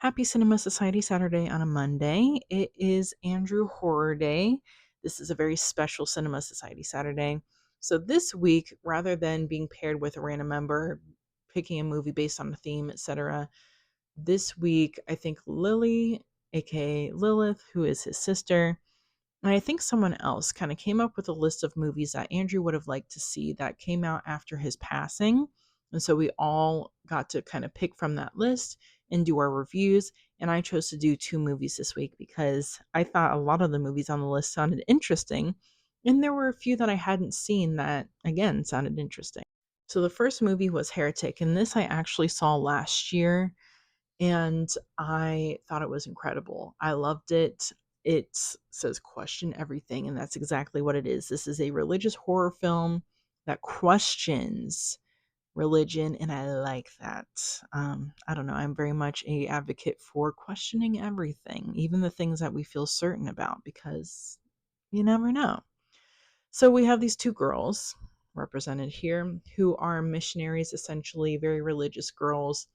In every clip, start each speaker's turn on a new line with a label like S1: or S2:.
S1: Happy Cinema Society Saturday on a Monday. It is Andrew Horror Day. This is a very special Cinema Society Saturday. So this week, rather than being paired with a random member, picking a movie based on a theme, etc., this week I think Lily, aka Lilith, who is his sister, and I think someone else kind of came up with a list of movies that Andrew would have liked to see that came out after his passing. And so we all got to kind of pick from that list and do our reviews. And I chose to do two movies this week because I thought a lot of the movies on the list sounded interesting. And there were a few that I hadn't seen that, again, sounded interesting. So the first movie was Heretic. And this I actually saw last year and I thought it was incredible. I loved it. It says question everything, and that's exactly what it is. This is a religious horror film that questions religion, and I like that. I don't know. I'm very much a advocate for questioning everything, even the things that we feel certain about, because you never know. So we have these two girls represented here who are missionaries, essentially very religious girls.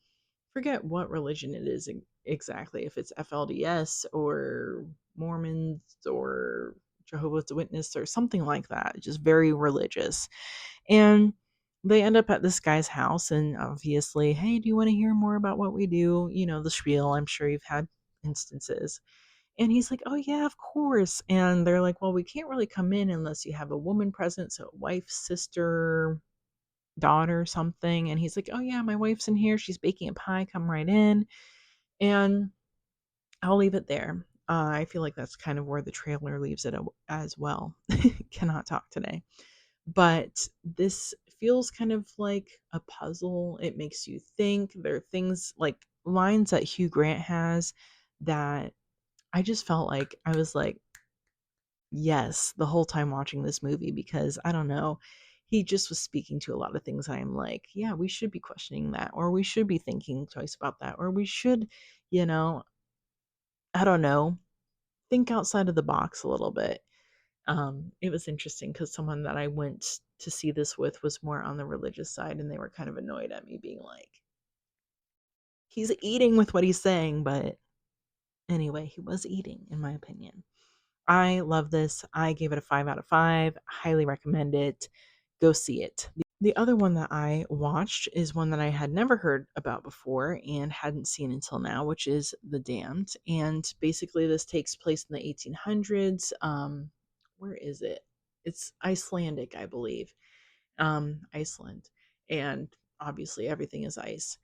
S1: Forget what religion it is exactly, if it's FLDS or Mormons or Jehovah's Witness or something like that, just very religious. And they end up at this guy's house, and obviously, hey, do you want to hear more about what we do? You know, the spiel. I'm sure you've had instances. And he's like, oh, yeah, of course. And they're like, well, we can't really come in unless you have a woman present. So, wife, sister, daughter, something. And he's like, oh, yeah, my wife's in here. She's baking a pie. Come right in. And I'll leave it there. I feel like that's kind of where the trailer leaves it as well. Cannot talk today. But this feels kind of like a puzzle. It makes you think. There are things like lines that Hugh Grant has that I just felt like I was like, yes, the whole time watching this movie, because I don't know, he just was speaking to a lot of things. I'm like, yeah, we should be questioning that, or we should be thinking twice about that, or we should, you know, I don't know, think outside of the box a little bit. It was interesting because someone that I went to see this with was more on the religious side, and they were kind of annoyed at me being like, he's eating with what he's saying, but anyway, he was eating, in my opinion. I love this. I gave it a 5 out of 5. Highly recommend it. Go see it. The other one that I watched is one that I had never heard about before and hadn't seen until now, which is The Damned. And basically, this takes place in the 1800s. Where is it? It's Icelandic, I believe. Iceland. And obviously, everything is ice.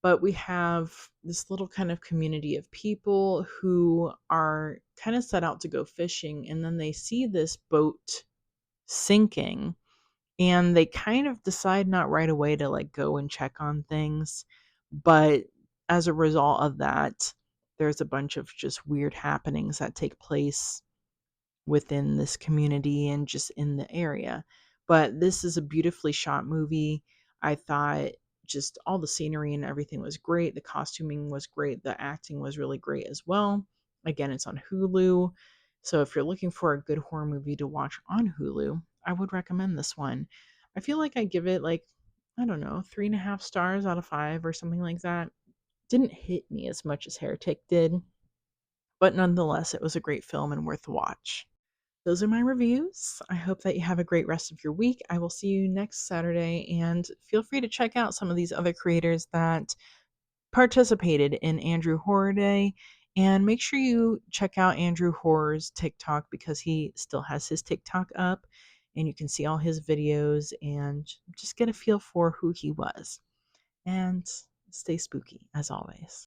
S1: But we have this little kind of community of people who are kind of set out to go fishing, and then they see this boat sinking, and they kind of decide not right away to like go and check on things. But as a result of that, there's a bunch of just weird happenings that take place within this community and just in the area. But this is a beautifully shot movie. I thought just all the scenery and everything was great. The costuming was great. The acting was really great as well. Again, it's on Hulu. So if you're looking for a good horror movie to watch on Hulu, I would recommend this one. I feel like I give it like, I don't know, 3.5 stars out of 5 or something like that. Didn't hit me as much as Heretic did, but nonetheless, it was a great film and worth the watch. Those are my reviews. I hope that you have a great rest of your week. I will see you next Saturday, and feel free to check out some of these other creators that participated in Andrew Horror Day. And make sure you check out Andrew Horror's TikTok because he still has his TikTok up and you can see all his videos and just get a feel for who he was. And stay spooky as always.